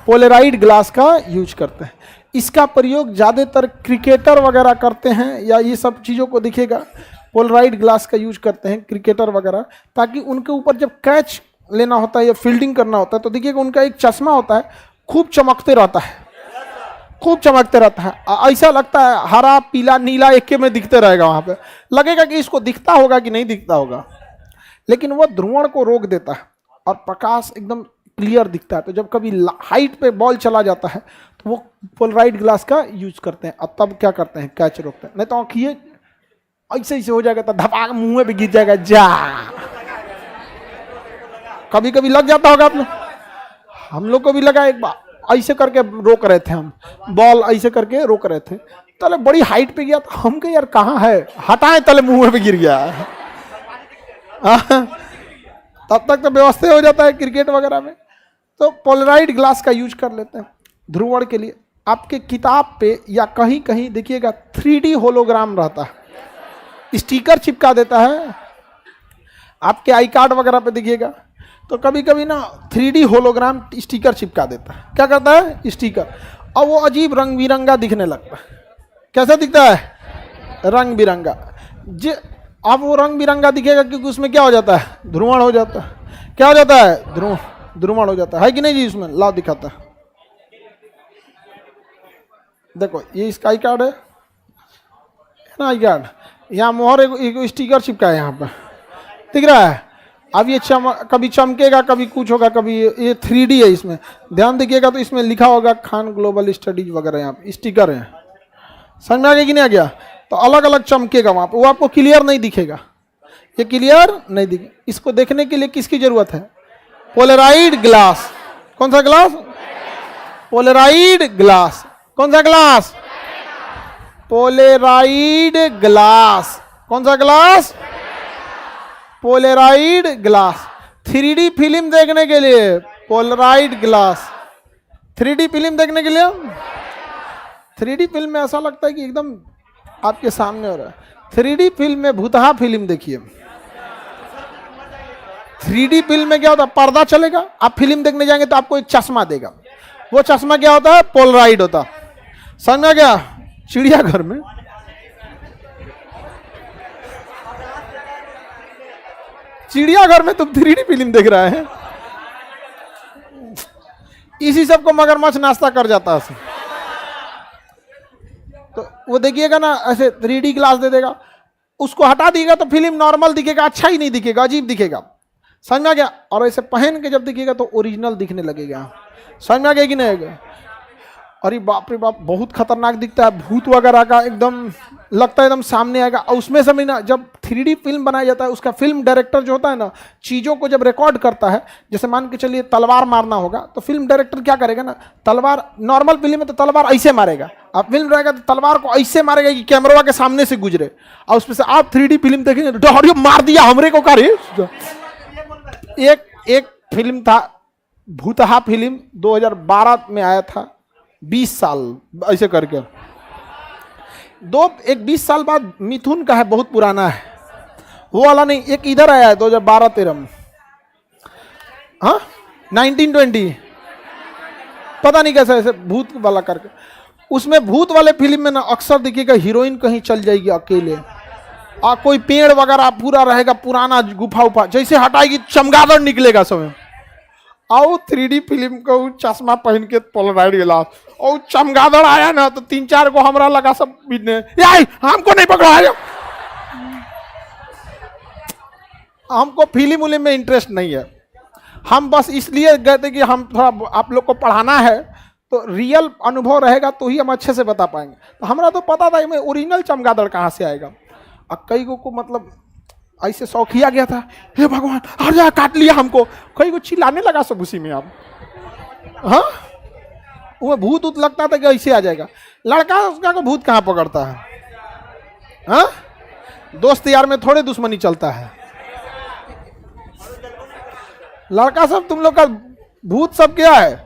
पोलेराइड ग्लास का यूज करते हैं। इसका प्रयोग ज़्यादातर क्रिकेटर वगैरह करते हैं, या ये सब चीज़ों को दिखेगा, पोलराइड ग्लास का यूज करते हैं क्रिकेटर वगैरह, ताकि उनके ऊपर जब कैच लेना होता है या फील्डिंग करना होता है तो देखिएगा उनका एक चश्मा होता है, खूब चमकते रहता है, खूब चमकते रहता है। ऐसा लगता है हरा पीला नीला एक में दिखते रहेगा, वहाँ पे लगेगा कि इसको दिखता होगा कि नहीं दिखता होगा, लेकिन वह ध्रुवण को रोक देता है और प्रकाश एकदम क्लियर दिखता है। तो जब कभी हाइट पे बॉल चला जाता है तो वो पोलराइड ग्लास का यूज करते हैं, और तब क्या करते हैं? कैच रोकते हैं। नहीं तो आँखिए ऐसे ऐसे हो जाएगा तो धपाक मुंह पे गिर जाएगा। जा, कभी कभी लग जाता होगा आप लोग, हम लोग को भी लगा। एक बार ऐसे करके रोक रहे थे हम, बॉल ऐसे करके रोक रहे थे, तले बड़ी हाइट पे गया तो हम कहे यार कहाँ है, हटाए, तले मुंह पे गिर गया। तब तक तो व्यवस्था हो जाता है क्रिकेट वगैरह में। तो पोलराइड ग्लास का यूज कर लेते हैं ध्रुवण के लिए। आपके किताब पे या कहीं कहीं देखिएगा 3D होलोग्राम रहता है, स्टिकर चिपका देता है। आपके आई कार्ड वगैरह पे देखिएगा तो कभी कभी ना 3D होलोग्राम स्टिकर चिपका देता है। क्या करता है? स्टिकर, और वो अजीब रंग बिरंगा दिखने लगता है। कैसा दिखता है? रंग बिरंगा। अब वो रंग बिरंगा दिखेगा क्योंकि उसमें क्या हो जाता है? ध्रुवण हो जाता है। क्या हो जाता है? ध्रुवण हो जाता है कि नहीं जी? उसमें लाभ दिखाता है। देखो ये इसका आई कार्ड है ना, आई कार्ड, यहाँ मोहर एक स्टिकर चिपका है, यहाँ पे दिख रहा है। अब ये कभी चमकेगा, कभी कुछ होगा, कभी ये 3D है। इसमें ध्यान देखिएगा तो इसमें लिखा होगा खान ग्लोबल स्टडीज वगैरह, यहाँ पे स्टिकर है। समझ में आ गया कि नहीं आ गया? तो अलग अलग चमकेगा वहाँ पे, वो आपको क्लियर नहीं दिखेगा, ये क्लियर नहीं दिखे। इसको देखने के लिए किसकी जरूरत है? Polaroid glass. कौन सा ग्लास? Polaroid glass. कौन सा ग्लास? Polaroid glass. कौन सा glass? Polaroid glass. 3D film देखने के लिए पोलराइड ग्लास। 3D फिल्म देखने के लिए, 3D फिल्म में ऐसा लगता है कि एकदम आपके सामने हो रहा है। 3D फिल्म में भूतहा फिल्म देखिए, 3D फिल्म में क्या होता है, पर्दा चलेगा, आप फिल्म देखने जाएंगे तो आपको एक चश्मा देगा, वो चश्मा क्या होता है, पोलराइड होता। समझ में गया? चिड़ियाघर में तुम 3D फिल्म देख रहे हैं, इसी सब को मगरमच्छ नाश्ता कर जाता है। तो वो देखिएगा ना, ऐसे 3D ग्लास दे देगा, उसको हटा दिएगा तो फिल्म नॉर्मल दिखेगा, अच्छा ही नहीं दिखेगा, अजीब दिखेगा। समझ में आ गया? और ऐसे पहन के जब दिखेगा तो ओरिजिनल दिखने लगेगा। समझ में आ गया कि नहीं आएगा? अरे बाप रे बाप, बहुत खतरनाक दिखता है, भूत वगैरह का एकदम लगता है एकदम सामने आएगा। और उसमें से ना जब 3D फिल्म बनाया जाता है, उसका फिल्म डायरेक्टर जो होता है ना, चीज़ों को जब रिकॉर्ड करता है, जैसे मान के चलिए तलवार मारना होगा, तो फिल्म डायरेक्टर क्या करेगा ना, तलवार नॉर्मल फिल्म में तो तलवार ऐसे मारेगा, अब फिल्म रहेगा तो तलवार को ऐसे मारेगा कि कैमरा के सामने से गुजरे, और उसमें से आप 3D फिल्म देखेंगे तो मार दिया हमरे को करे। एक फिल्म था भूतहा फिल्म, 2012 में आया था, 20 साल ऐसे करके, एक 20 साल बाद मिथुन का है, बहुत पुराना है वो वाला नहीं, एक इधर आया है 2012-13 में, हाँ 1920, पता नहीं कैसे ऐसे भूत वाला करके। उसमें भूत वाले फिल्म में ना अक्सर देखिएगा हीरोइन कहीं चल जाएगी अकेले, और कोई पेड़ वगैरह पूरा रहेगा, पुराना गुफा उफा, जैसे हटाएगी चमगादड़ निकलेगा समय। और 3D फिल्म को चश्मा पहन के पोलराइड गिलास, और चमगादड़ आया ना तो 3-4 को हमरा लगा सब बिजने, हमको नहीं पकड़ा, हमको फिल्म उलिम में इंटरेस्ट नहीं है, हम बस इसलिए गए थे कि हम थोड़ा आप लोग को पढ़ाना है, तो रियल अनुभव रहेगा तो ही हम अच्छे से बता पाएंगे। तो हमरा तो पता था मैं ओरिजिनल चमगादड़ कहाँ से आएगा, और कई को मतलब ऐसे शौकिया गया था, हे भगवान हर जगह काट लिया हमको, कई को चिल्लाने लगा सब उसी में। आप हाँ, वो भूत उत लगता था कि ऐसे आ जाएगा, लड़का उसका को भूत कहाँ पकड़ता है? हाँ, दोस्त यार में थोड़े दुश्मनी चलता है, लड़का सब तुम लोग का भूत सब क्या है,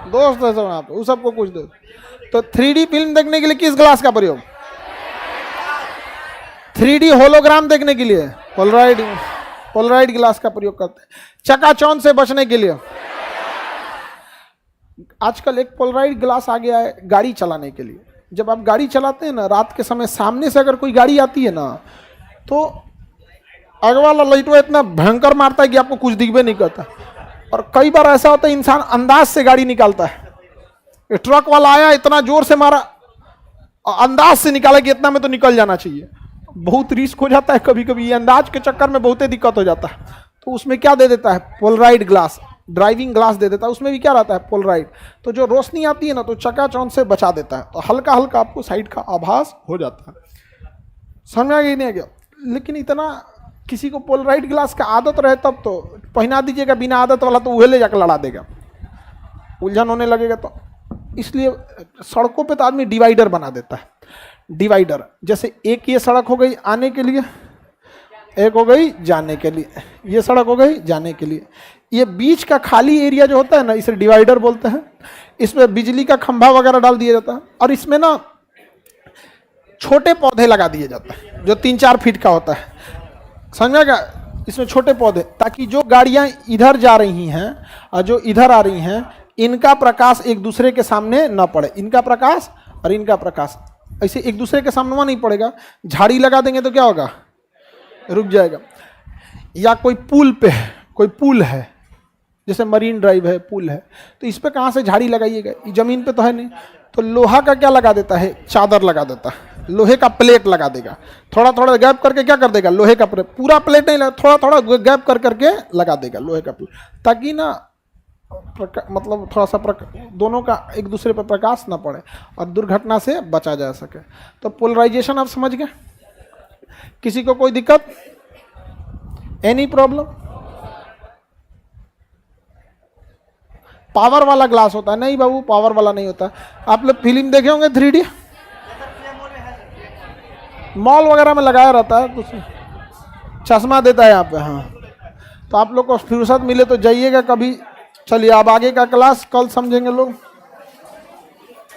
दोस्त है सब, आप उस सबको कुछ दो। तो 3D फिल्म देखने के लिए किस ग्लास का प्रयोग? 3D होलोग्राम देखने के लिए पोलराइड ग्लास का प्रयोग करते हैं। चकाचौंध से बचने के लिए आजकल एक पोलराइड ग्लास आ गया है गाड़ी चलाने के लिए। जब आप गाड़ी चलाते हैं ना, रात के समय सामने से अगर कोई गाड़ी आती है ना, तो आगे वाला लाइटवा इतना भयंकर मारता है कि आपको कुछ दिखबे नहीं करता। और कई बार ऐसा होता है इंसान अंदाज से गाड़ी निकालता है, ट्रक वाला आया इतना जोर से मारा, अंदाज से निकाला कि इतना में तो निकल जाना चाहिए, बहुत रिस्क हो जाता है कभी कभी, ये अंदाज के चक्कर में बहुत दिक्कत हो जाता है। तो उसमें क्या दे देता है, पोलराइड ग्लास, ड्राइविंग ग्लास दे देता है, उसमें भी क्या रहता है, पोलराइड। तो जो रोशनी आती है ना, तो चकाचौंध से बचा देता है, तो हल्का हल्का आपको साइड का आभास हो जाता है। समझ में आ गया नहीं आ गया? लेकिन इतना किसी को पोलराइड ग्लास का आदत रहे तब तो पहना दीजिएगा, बिना आदत वाला तो वह ले जाकर लड़ा देगा, उलझन होने लगेगा। तो इसलिए सड़कों पे तो आदमी डिवाइडर बना देता है, डिवाइडर, जैसे एक ये सड़क हो गई आने के लिए, एक हो गई जाने के लिए, ये सड़क हो गई जाने के लिए, ये बीच का खाली एरिया जो होता है ना, इसे डिवाइडर बोलते हैं। इसमें बिजली का खंभा वगैरह डाल दिया जाता है, और इसमें ना छोटे पौधे लगा दिए जाते हैं जो 3-4 फीट का होता है। समझेगा? इसमें छोटे पौधे, ताकि जो गाड़ियां इधर जा रही हैं और जो इधर आ रही हैं, इनका प्रकाश एक दूसरे के सामने न पड़े, इनका प्रकाश और इनका प्रकाश ऐसे एक दूसरे के सामने नहीं पड़ेगा। झाड़ी लगा देंगे तो क्या होगा, रुक जाएगा। या कोई पुल पे है, कोई पुल है, जैसे मरीन ड्राइव है, पुल है, तो इस पे कहाँ से झाड़ी लगाइएगा, जमीन पे तो है नहीं, तो लोहा का क्या लगा देता है, चादर लगा देता है, लोहे का प्लेट लगा देगा, थोड़ा थोड़ा गैप करके क्या कर देगा, लोहे का प्लेट, पूरा प्लेट नहीं लगा, थोड़ा थोड़ा गैप कर करके लगा देगा लोहे का प्लेट, ताकि ना मतलब थोड़ा सा दोनों का एक दूसरे पर प्रकाश ना पड़े और दुर्घटना से बचा जा सके। तो पोलराइजेशन आप समझ गए? किसी को कोई दिक्कत, एनी प्रॉब्लम? पावर वाला ग्लास होता है? नहीं बाबू, पावर वाला नहीं होता। आप लोग फिल्म देखे होंगे 3D, मॉल वगैरह में लगाया रहता है, कुछ चश्मा देता है यहाँ पे। हाँ, तो आप लोग को फुर्सत मिले तो जाइएगा कभी। चलिए अब आगे का क्लास कल समझेंगे लोग।